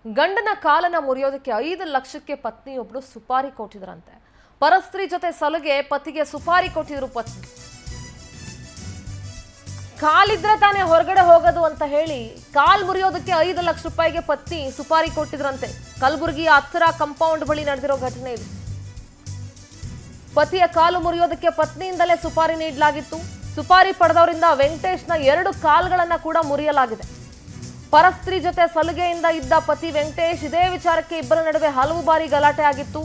ಗಂಡನ ಕಾಲನ್ನ ಮುರಿಯೋದಕ್ಕೆ 5 ಲಕ್ಷಕ್ಕೆ ಪತ್ನಿಯೊಬ್ಬಳು ಸುಪಾರಿ ಕೊಟ್ಟಿದ್ರಂತೆ. ಪರಸ್ತ್ರೀ ಜೊತೆ ಸಲುಗೆ ಪತಿಗೆ ಸುಪಾರಿ ಕೊಟ್ಟಿದ್ರು ಪತ್ನಿ. ಕಾಲಿದ್ರೆ ತಾನೇ ಹೊರಗಡೆ ಹೋಗೋದು ಅಂತ ಹೇಳಿ ಕಾಲ್ ಮುರಿಯೋದಕ್ಕೆ 5 ಲಕ್ಷ ರೂಪಾಯಿಗೆ ಪತ್ನಿ ಸುಪಾರಿ ಕೊಟ್ಟಿದ್ರಂತೆ. ಕಲಬುರಗಿಯ ಹತ್ತಿರ ಕಾಂಪೌಂಡ್ ಬಳಿ ನಡೆದಿರೋ ಘಟನೆ ಇದು. ಪತಿಯ ಕಾಲು ಮುರಿಯೋದಕ್ಕೆ ಪತ್ನಿಯಿಂದಲೇ ಸುಪಾರಿ ನೀಡಲಾಗಿತ್ತು. ಸುಪಾರಿ ಪಡೆದವರಿಂದ ವೆಂಕಟೇಶ್ನ 2 ಕಾಲ್ಗಳನ್ನ ಕೂಡ ಮುರಿಯಲಾಗಿದೆ. ಪರಸ್ತ್ರೀ ಜೊತೆ ಸಲುಗೆಯಿಂದ ಇದ್ದ ಪತಿ ವೆಂಕಟೇಶ್ ಇದೇ ವಿಚಾರಕ್ಕೆ ಇಬ್ಬರ ನಡುವೆ ಹಲವು ಬಾರಿ ಗಲಾಟೆ ಆಗಿತ್ತು.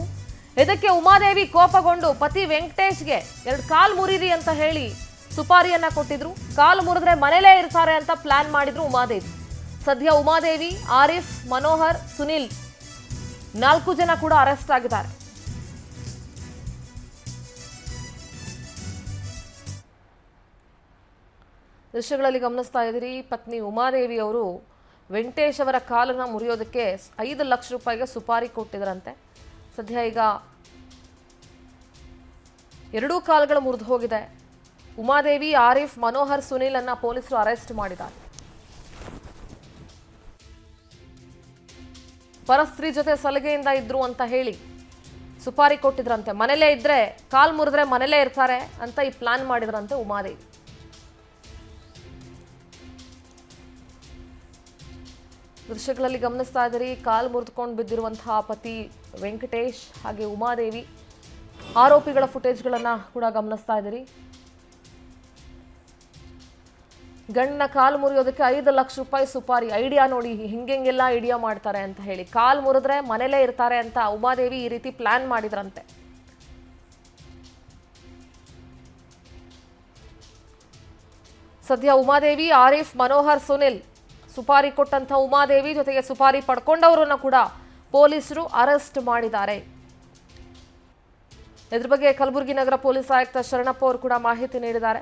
ಇದಕ್ಕೆ ಉಮಾದೇವಿ ಕೋಪಗೊಂಡು ಪತಿ ವೆಂಕಟೇಶ್ಗೆ 2 ಕಾಲ್ ಮುರಿರಿ ಅಂತ ಹೇಳಿ ಸುಪಾರಿಯನ್ನ ಕೊಟ್ಟಿದ್ರು. ಕಾಲು ಮುರಿದ್ರೆ ಮನೇಲೇ ಇರ್ತಾರೆ ಅಂತ ಪ್ಲಾನ್ ಮಾಡಿದ್ರು ಉಮಾದೇವಿ. ಸದ್ಯ ಉಮಾದೇವಿ, ಆರಿಫ್, ಮನೋಹರ್, ಸುನಿಲ್ 4 ಜನ ಕೂಡ ಅರೆಸ್ಟ್ ಆಗಿದ್ದಾರೆ. ದೃಶ್ಯಗಳಲ್ಲಿ ಗಮನಿಸ್ತಾ ಇದ್ದೀರಿ, ಪತ್ನಿ ಉಮಾದೇವಿ ಅವರು ವೆಂಕಟೇಶ್ ಅವರ ಕಾಲನ್ನ ಮುರಿಯೋದಕ್ಕೆ 5 ಲಕ್ಷ ರೂಪಾಯಿಗೆ ಸುಪಾರಿ ಕೊಟ್ಟಿದ್ರಂತೆ. ಸದ್ಯ ಈಗ 2 ಕಾಲುಗಳು ಮುರಿದು ಹೋಗಿದೆ. ಉಮಾದೇವಿ, ಆರಿಫ್, ಮನೋಹರ್, ಸುನಿಲ್ ಅನ್ನ ಪೊಲೀಸರು ಅರೆಸ್ಟ್ ಮಾಡಿದ್ದಾರೆ. ಪರಸ್ತ್ರೀ ಜೊತೆ ಸಲುಗೆಯಿಂದ ಇದ್ರು ಅಂತ ಹೇಳಿ ಸುಪಾರಿ ಕೊಟ್ಟಿದ್ರಂತೆ. ಮನೇಲೇ ಇದ್ರೆ ಕಾಲ್ ಮುರಿದ್ರೆ ಮನೇಲೇ ಇರ್ತಾರೆ ಅಂತ ಈ ಪ್ಲಾನ್ ಮಾಡಿದ್ರಂತೆ ಉಮಾದೇವಿ. ದೃಶ್ಯಗಳಲ್ಲಿ ಗಮನಿಸ್ತಾ ಇದ್ದೀರಿ, ಕಾಲು ಮುರಿದುಕೊಂಡು ಬಿದ್ದಿರುವಂತಹ ಪತಿ ವೆಂಕಟೇಶ್ ಹಾಗೆ ಉಮಾದೇವಿ ಆರೋಪಿಗಳ ಫುಟೇಜ್ಗಳನ್ನ ಕೂಡ ಗಮನಿಸ್ತಾ ಇದ್ದೀರಿ. ಗಂಡನ ಕಾಲು ಮುರಿಯೋದಕ್ಕೆ 5 ಲಕ್ಷ ರೂಪಾಯಿ ಸುಪಾರಿ. ಐಡಿಯಾ ನೋಡಿ, ಹಿಂಗೆಲ್ಲ ಐಡಿಯಾ ಮಾಡ್ತಾರೆ ಅಂತ ಹೇಳಿ. ಕಾಲು ಮುರಿದ್ರೆ ಮನೇಲೇ ಇರ್ತಾರೆ ಅಂತ ಉಮಾದೇವಿ ಈ ರೀತಿ ಪ್ಲಾನ್ ಮಾಡಿದ್ರಂತೆ. ಸದ್ಯ ಉಮಾದೇವಿ, ಆರಿಫ್, ಮನೋಹರ್, ಸುನಿಲ್ ಸುಪಾರಿ ಕೊಟ್ಟಂತ ಉಮಾದೇವಿ ಜೊತೆಗೆ ಸುಪಾರಿ ಪಡ್ಕೊಂಡವರನ್ನ ಕೂಡ ಪೊಲೀಸರು ಅರೆಸ್ಟ್ ಮಾಡಿದ್ದಾರೆ. ಇದ್ರ ಬಗ್ಗೆ ಕಲಬುರಗಿ ನಗರ ಪೊಲೀಸ್ ಆಯುಕ್ತ ಶರಣಪ್ಪ ಅವರು ಕೂಡ ಮಾಹಿತಿ ನೀಡಿದ್ದಾರೆ.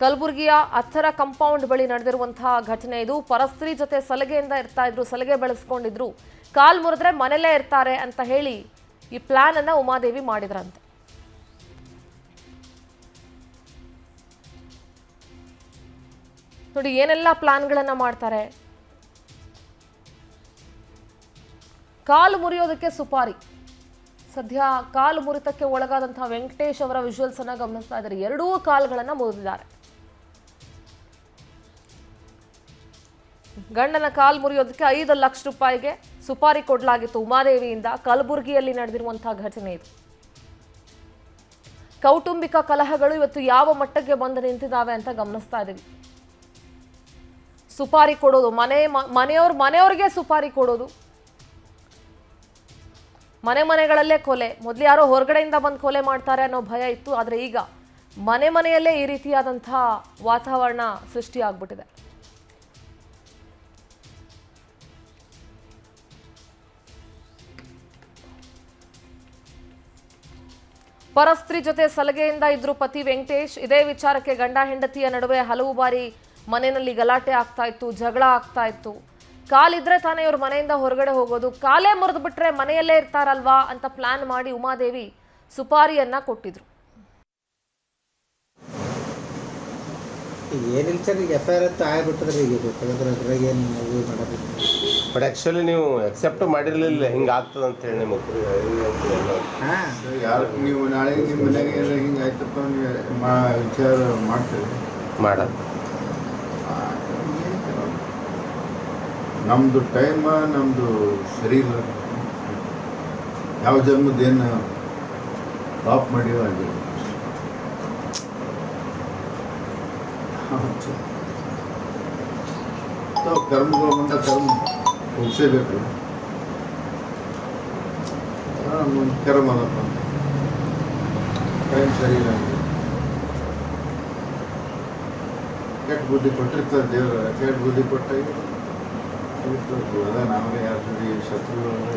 ಕಲಬುರಗಿಯ ಹತ್ತಿರ ಕಾಂಪೌಂಡ್ ಬಳಿ ನಡೆದಿರುವಂತಹ ಘಟನೆ ಇದು. ಪರಸ್ತ್ರೀ ಜೊತೆ ಸಲಗೆಯಿಂದ ಇರ್ತಾ ಇದ್ರು, ಸಲಗೆ ಬೆಳೆಸ್ಕೊಂಡಿದ್ರು. ಕಾಲ್ ಮುರಿದ್ರೆ ಮನೇಲೇ ಇರ್ತಾರೆ ಅಂತ ಹೇಳಿ ಈ ಪ್ಲಾನ್ ಅನ್ನ ಉಮಾದೇವಿ ಮಾಡಿದ್ರಂತೆ. ನೋಡಿ ಏನೆಲ್ಲ ಪ್ಲಾನ್ಗಳನ್ನ ಮಾಡ್ತಾರೆ. ಕಾಲು ಮುರಿಯೋದಕ್ಕೆ ಸುಪಾರಿ. ಸದ್ಯ ಕಾಲು ಮುರಿತಕ್ಕೆ ಒಳಗಾದಂತಹ ವೆಂಕಟೇಶ್ ಅವರ ವಿಜುವಲ್ಸ್ ಅನ್ನ ಗಮನಿಸ್ತಾ ಇದ್ದಾರೆ. 2 ಕಾಲುಗಳನ್ನ ಮುರಿದಿದ್ದಾರೆ. ಗಂಡನ ಕಾಲು ಮುರಿಯೋದಕ್ಕೆ 5 ಲಕ್ಷ ರೂಪಾಯಿಗೆ ಸುಪಾರಿ ಕೊಡಲಾಗಿತ್ತು ಉಮಾದೇವಿಯಿಂದ. ಕಲಬುರಗಿಯಲ್ಲಿ ನಡೆದಿರುವಂತಹ ಘಟನೆ ಇದು. ಕೌಟುಂಬಿಕ ಕಲಹಗಳು ಇವತ್ತು ಯಾವ ಮಟ್ಟಕ್ಕೆ ಬಂದು ನಿಂತಿದ್ದಾವೆ ಅಂತ ಗಮನಿಸ್ತಾ ಇದ್ದೀವಿ. ಸುಪಾರಿ ಕೊಡೋದು, ಮನೆಯವ್ರಿಗೆ ಸುಪಾರಿ ಕೊಡೋದು, ಮನೆಗಳಲ್ಲೇ ಕೊಲೆ. ಮೊದಲು ಯಾರೋ ಹೊರಗಡೆಯಿಂದ ಬಂದು ಕೊಲೆ ಮಾಡ್ತಾರೆ ಅನ್ನೋ ಭಯ ಇತ್ತು. ಆದರೆ ಈಗ ಮನೆಯಲ್ಲೇ ಈ ರೀತಿಯಾದಂತಹ ವಾತಾವರಣ ಸೃಷ್ಟಿಯಾಗ್ಬಿಟ್ಟಿದೆ. ಪರಸ್ತ್ರೀ ಜೊತೆ ಸಲಗೆಯಿಂದ ಇದ್ರು ಪತಿ ವೆಂಕಟೇಶ್. ಇದೇ ವಿಚಾರಕ್ಕೆ ಗಂಡ ಹೆಂಡತಿಯ ನಡುವೆ ಹಲವು ಬಾರಿ ಮನೆಯಲ್ಲಿ ಗಲಾಟೆ ಆಗ್ತಾ ಇತ್ತು, ಜಗಳ ಆಗ್ತಾ ಇತ್ತು. ಕಾಲಿದ್ರೆ ತಾನೇ ಇವ್ರ ಮನೆಯಿಂದ ಹೊರಗಡೆ ಹೋಗೋದು, ಕಾಲೇ ಮುರಿದು ಬಿಟ್ರೆ ಮನೆಯಲ್ಲೇ ಇರ್ತಾರಲ್ವಾ ಅಂತ ಪ್ಲಾನ್ ಮಾಡಿ ಉಮಾದೇವಿ ಸುಪಾರಿಯನ್ನ ಕೊಟ್ಟಿದ್ರು. ಏನಿಲ್ಲ ಸರ್, ಈಗ FIR ಅಂತ ಆಗ್ಬಿಟ್ಟದ್ರಿ. ಈಗ ಗೊತ್ತಾಗೋದ್ರಾಗ ಏನು ಮಾಡೋದು. ಬಟ್ ಆ್ಯಕ್ಚುಲಿ ನೀವು ಎಕ್ಸೆಪ್ಟ್ ಮಾಡಿರಲಿಲ್ಲ ಹಿಂಗೆ ಆಗ್ತದೆ ಅಂತ ಹೇಳಿ ನಿಮಗೆ. ಯಾರು ನೀವು ನಾಳೆ ನಿಮ್ಮ ಮನೆಗೆ ಎಲ್ಲ ಹಿಂಗೆ ಆಯ್ತಪ್ಪ ನೀವು ವಿಚಾರ ಮಾಡ್ತೀವಿ ಮಾಡೋದು. ನಮ್ಮದು ಟೈಮ, ನಮ್ಮದು ಶರೀರ ಯಾವ ಜನ್ಮದೇನು ಪಾಪ್ ಮಾಡಿವ ಆಗಿಲ್ಲ. ಕರ್ಮಗಳು ಬಂದ ಕರ್ಮ ಹೋಗಿಸೇಬೇಕು. ಕರ್ಮ ಅದಪ್ಪ, ಟೈಮ್ ಸರಿ ಇಲ್ಲ. ಕೆಟ್ಟ ಬುದ್ಧಿ ಕೊಟ್ಟಿರ್ತಾರೆ ದೇವರು. ಕೆಟ್ಟ ಬುದ್ಧಿ ಕೊಟ್ಟಾಗ ಅದ ನಮಗೆ ಯಾರು ಶತ್ರುಗಳು.